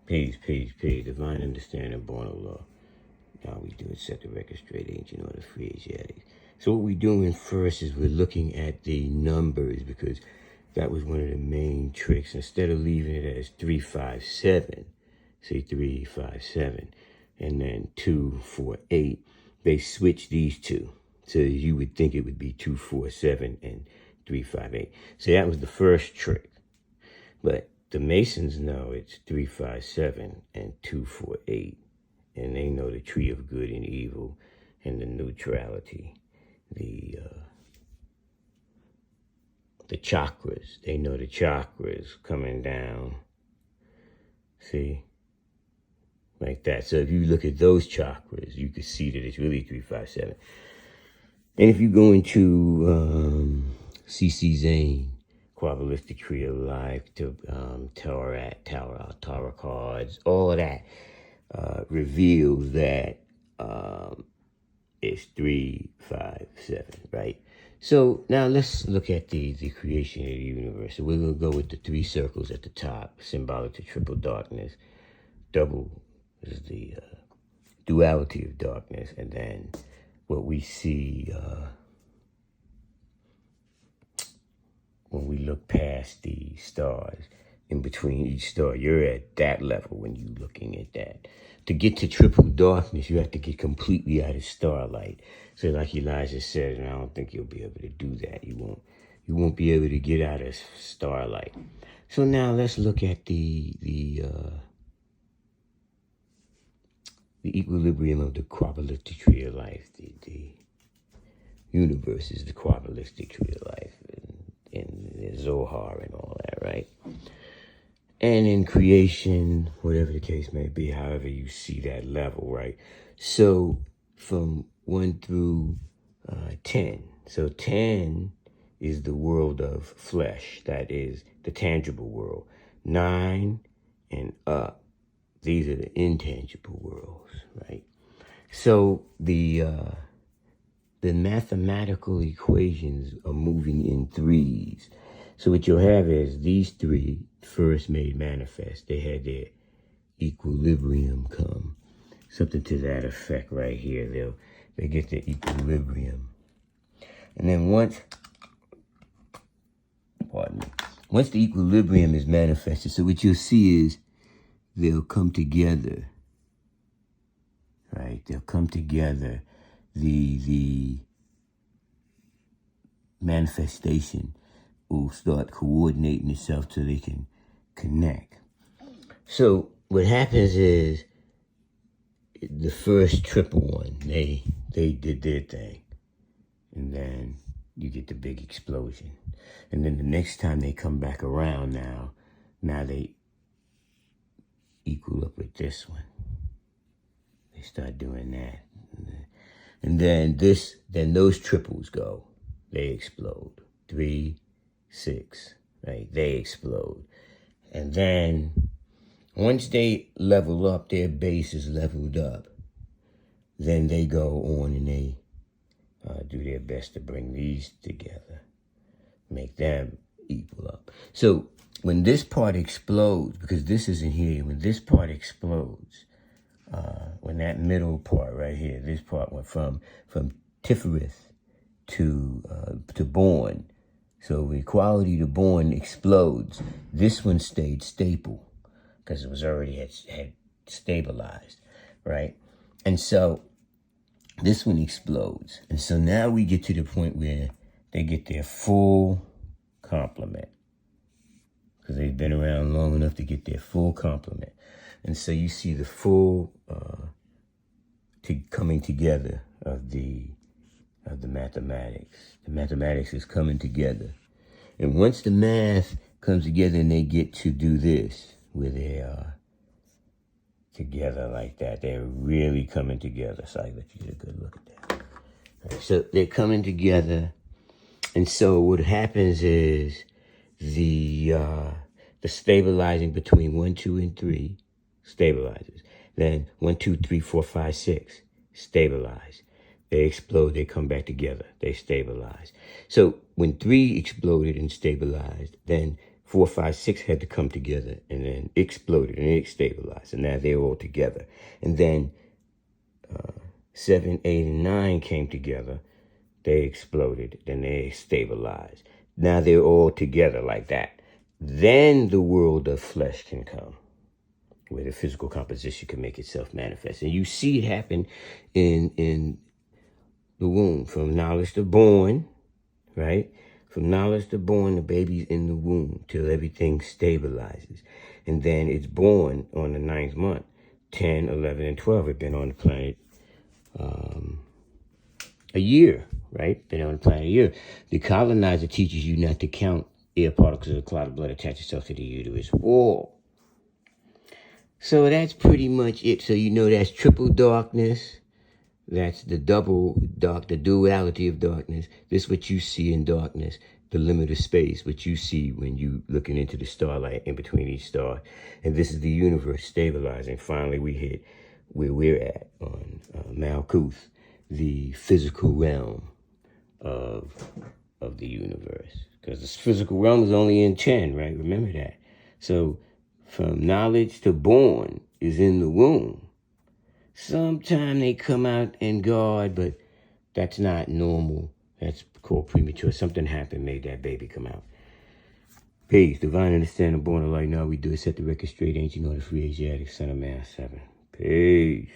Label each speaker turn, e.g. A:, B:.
A: Peace, peace, peace. Divine understanding, born of law. Now we do it, set the record straight, ancient order, free Asiatics. So what we're doing first is we're looking at the numbers, because that was one of the main tricks. Instead of leaving it as 357, say 357, and then 248, they switched these two. So you would think it would be 247 and 358. So that was the first trick. But the Masons know it's 357 and 248. And they know the tree of good and evil and the neutrality. The chakras. They know the chakras coming down. See? Like that. So if you look at those chakras, you can see that it's really 357. And if you go into C.C. Zane, Qabalistic Tree of Life, to Tarot cards, all of that reveals that it's 357, right? So now let's look at the creation of the universe. So we're going to go with the three circles at the top, symbolic to triple darkness. Double is the duality of darkness. And then what we see when we look past the stars, in between each star, you're at that level when you're looking at that. To get to triple darkness, you have to get completely out of starlight. So like Elijah said, and I don't think you'll be able to do that. You won't be able to get out of starlight. So now let's look at the equilibrium of the Qabalistic Tree of Life. The universe is the Qabalistic Tree of Life, and the Zohar and all that, right? And in creation, whatever the case may be, however you see that level, right? So from 1 through 10. So 10 is the world of flesh. That is the tangible world. 9 and up, these are the intangible worlds, right? So the mathematical equations are moving in threes. So what you'll have is these three first made manifest. They had their equilibrium come. Something to that effect right here. They get their equilibrium. And then once the equilibrium is manifested, so what you'll see is they'll come together. Right? They'll come together. The manifestation will start coordinating itself so they can connect. So what happens is the first triple one, they did their thing. And then you get the big explosion. And then the next time they come back around now they equal up with this one. They start doing that. And then those triples go. They explode. 3, 6, right? They explode. And then once they level up, their base is leveled up, then they go on and they do their best to bring these together, make them equal up. So when this part explodes, because this isn't here, when this part explodes, when that middle part right here, this part went from Sephiroth to born. So equality to born explodes. This one stayed stable because it was already had stabilized, right? And so this one explodes. And so now we get to the point where they get their full complement, because they've been around long enough to get their full complement. And so you see the full coming together of the mathematics. The mathematics is coming together. And once the math comes together and they get to do this, where they are together like that, they're really coming together. So I let you get a good look at that. Right, so they're coming together. And so what happens is the stabilizing between 1, 2, and 3 stabilizes. Then 1, 2, 3, 4, 5, 6 stabilize. They explode, they come back together, they stabilize. So when 3 exploded and stabilized, then 4, 5, 6 had to come together and then exploded and it stabilized. And now they're all together. And then 7, 8, and 9 came together. They exploded. Then they stabilized. Now they're all together like that. Then the world of flesh can come, where the physical composition can make itself manifest. And you see it happen in the womb. From knowledge to born, right? From knowledge to born, the baby's in the womb till everything stabilizes. And then it's born on the 9th month. 10, 11, and 12 have been on the planet a year, right? Been on the planet a year. The colonizer teaches you not to count air particles of a clot of blood attach itself to the uterus wall. So that's pretty much it. So you know that's triple darkness. That's the double dark, the duality of darkness. This is what you see in darkness, the limit of space, what you see when you looking into the starlight in between each star. And this is the universe stabilizing. Finally, we hit where we're at on Malkuth, the physical realm of the universe. Because this physical realm is only in 10, right? Remember that. So from knowledge to born is in the womb. Sometime they come out and guard, but that's not normal. That's called premature. Something happened, made that baby come out. Peace. Divine understanding, born of light. Now we do it. Set the record straight. Ancient order, free Asiatic, son of man, 7. Peace.